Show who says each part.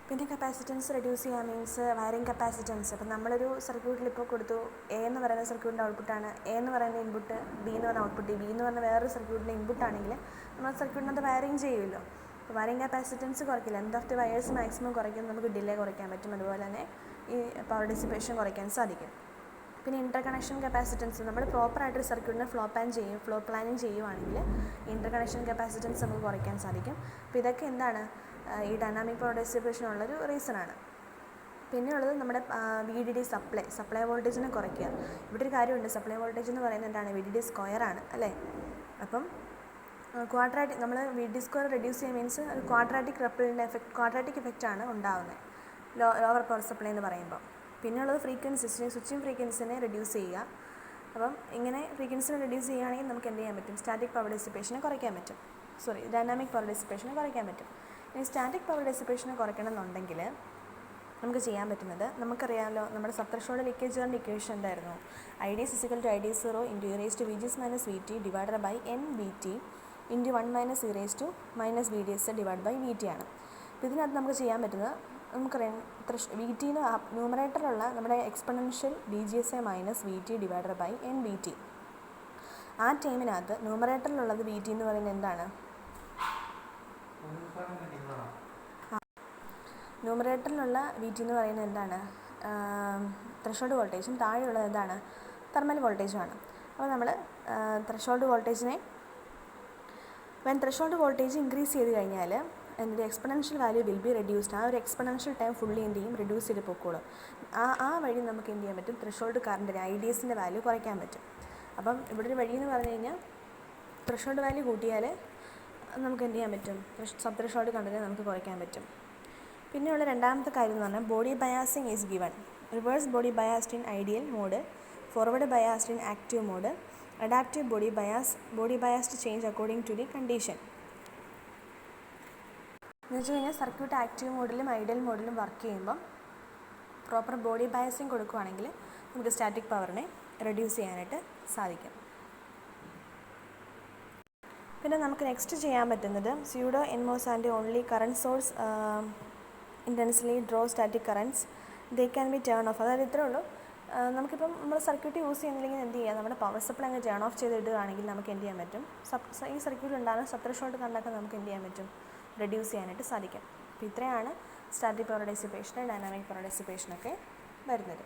Speaker 1: പിന്നെ capacitance reduce ചെയ്യാൻ means wiring capacitance. ഇപ്പം നമ്മളൊരു സർക്യൂട്ടിൽ ഇപ്പോൾ കൊടുത്തു എ എന്ന് പറയുന്ന സർക്യൂട്ടിൻ്റെ ഔട്ട്പുട്ടാണ്, എ എന്ന് പറയുന്ന ഇൻപുട്ട്, ബി എന്ന് പറഞ്ഞ ഔട്ട്പുട്ട്, ബി എന്ന് പറഞ്ഞ വേറൊരു സർക്യൂട്ടിൻ്റെ ഇൻപുട്ടാണെങ്കിൽ നമ്മൾ സർക്യൂട്ടിനകത്ത് വയറിംഗ് ചെയ്യുമല്ലോ. അപ്പോൾ വയറിംഗ് കപ്പാസിറ്റൻസ് കുറയ്ക്കില്ല, length of the wires maximum കുറയ്ക്കും, നമുക്ക് ഡിലേ കുറയ്ക്കാൻ പറ്റും, അതുപോലെ തന്നെ ഈ പവർ ഡിസിപ്പേഷൻ കുറയ്ക്കാൻ സാധിക്കും. പിന്നെ ഇൻ്റർ കണക്ഷൻ കപ്പാസിറ്റൻസ്, നമ്മൾ പ്രോപ്പറായിട്ടൊരു സർക്യൂട്ടിനെ ഫ്ലോ പ്ലാനിങ് ചെയ്യുവാണെങ്കിൽ ഇൻ്റർ കണക്ഷൻ കപ്പാസിറ്റൻസ് നമുക്ക് കുറയ്ക്കാൻ സാധിക്കും. അപ്പോൾ ഇതൊക്കെ എന്താണ് ഈ ഡൈനാമിക് പവർ ഡിസിപ്പേഷനുള്ളൊരു റീസണാണ്. പിന്നെയുള്ളത് നമ്മുടെ VDD സപ്ലൈ വോൾട്ടേജിനെ കുറയ്ക്കുക. ഇവിടെ ഒരു കാര്യമുണ്ട്, സപ്ലൈ വോൾട്ടേജ് എന്ന് പറയുന്നത് എന്താണ്, VDD സ്ക്വയറാണ് അല്ലേ. അപ്പം നമ്മൾ VDD സ്ക്വയർ റെഡ്യൂസ് ചെയ്യുക മീൻസ് ക്വാഡ്രാറ്റിക് എഫക്റ്റാണ് ഉണ്ടാകുന്നത് ലോവർ പവർ സപ്ലൈ എന്ന് പറയുമ്പോൾ. പിന്നെയുള്ളത് ഫ്രീക്വൻസി, സ്വിച്ചിങ് ഫ്രീക്വൻസിനെ റെഡ്യൂസ് ചെയ്യുക. അപ്പം ഇങ്ങനെ ഫ്രീക്വൻസിനെ റെഡ്യൂസ് ചെയ്യുകയാണെങ്കിൽ നമുക്ക് എന്ത് ചെയ്യാൻ പറ്റും, ഡൈനാമിക് പവർ ഡിസിപ്പേഷനെ കുറയ്ക്കാൻ പറ്റും. ഇനി സ്റ്റാറ്റിക് പവർ ഡിസിപ്പേഷനെ കുറയ്ക്കണമെന്നുണ്ടെങ്കിൽ നമുക്ക് ചെയ്യാൻ പറ്റുന്നത്, നമുക്കറിയാമല്ലോ നമ്മുടെ സബ്ത്രഷോൾഡ് ലീക്കേജ് കറണ്ട് ഇക്വേഷൻ എന്തായിരുന്നു, IDS = ID0 × e⁻⁻ VT divided by NVT × 1 - e⁻⁻VDS divide by VT ആണ്. അപ്പോൾ ഇതിനകത്ത് നമുക്ക് ചെയ്യാൻ പറ്റുന്നത്, നമുക്കറിയാം VTന് ന്യൂമറേറ്ററിലുള്ള നമ്മുടെ exponential DGSA - VT divided by NVT. ആ ടൈമിനകത്ത് ന്യൂമറേറ്ററിലുള്ളത് VT എന്ന് പറയുന്നത് എന്താണ്, ന്യൂമറേറ്ററിലുള്ള VT എന്ന് പറയുന്നത് എന്താണ്, ത്രഷോൾഡ് വോൾട്ടേജും താഴെയുള്ളത് എന്താണ്, തെർമൽ വോൾട്ടേജുമാണ്. അപ്പോൾ നമ്മൾ ത്രഷോൾഡ് വോൾട്ടേജ് ഇൻക്രീസ് ചെയ്ത് കഴിഞ്ഞാൽ അതിൻ്റെ exponential value will be reduced. ആ ഒരു എക്സ്പൊണൻഷ്യൽ ടൈം ഫുള്ളി എന്ത് ചെയ്യും, റെഡ്യൂസ് ചെയ്ത് പൊക്കോളും. ആ വഴി നമുക്ക് എന്ത് ചെയ്യാൻ പറ്റും, ത്രഷോൾഡ് കറണ്ടിന് IDSൻ്റെ വാല്യൂ കുറയ്ക്കാൻ പറ്റും. അപ്പം ഇവിടെ ഒരു വഴി എന്ന് പറഞ്ഞു കഴിഞ്ഞാൽ ത്രഷോൾഡ് വാല്യൂ കൂട്ടിയാൽ നമുക്ക് എന്ത് ചെയ്യാൻ പറ്റും, സബ് ത്രഷോൾഡ് കറണ്ടിനെ നമുക്ക് കുറയ്ക്കാൻ പറ്റും. പിന്നെയുള്ള രണ്ടാമത്തെ കാര്യം എന്ന് പറഞ്ഞാൽ body biasing is given. Reverse body biased in ideal mode, forward biased in active mode, adaptive body biased change according to the condition. എന്ന് വെച്ച് കഴിഞ്ഞാൽ സർക്യൂട്ട് ആക്റ്റീവ് മോഡിലും ഐഡിയൽ മോഡിലും വർക്ക് ചെയ്യുമ്പം പ്രോപ്പർ ബോഡി ബയാസിങ് കൊടുക്കുകയാണെങ്കിൽ നമുക്ക് സ്റ്റാറ്റിക് പവറിനെ reduce ചെയ്യാനായിട്ട് സാധിക്കും. പിന്നെ നമുക്ക് നെക്സ്റ്റ് ചെയ്യാൻ പറ്റുന്നത് pseudo NMOS and only current source intensely draw static currents they can be turn off. അതായത് ഇത്രേ ഉള്ളൂ. നമുക്കിപ്പം നമ്മൾ സർക്യൂട്ട് യൂസ് ചെയ്യുന്നില്ലെങ്കിൽ എന്ത് ചെയ്യുക, നമ്മുടെ പവർ സപ്ലൈ അങ്ങ് ടേൺ ഓഫ് ചെയ്ത് ഇടുകയാണെങ്കിൽ നമുക്ക് എന്ത് ചെയ്യാൻ പറ്റും, ഈ സർക്യൂട്ടിൽ ഉണ്ടാകുന്ന സബ് ത്രഷോൾഡ് കറണ്ടൊക്കെ നമുക്ക് എന്ത് ചെയ്യാൻ പറ്റും, റെഡ്യൂസ് ചെയ്യാനായിട്ട് സാധിക്കും. അപ്പോൾ ഇത്രയാണ് static power dissipation, dynamic power ഡിസിപ്പേഷനൊക്കെ വരുന്നത്.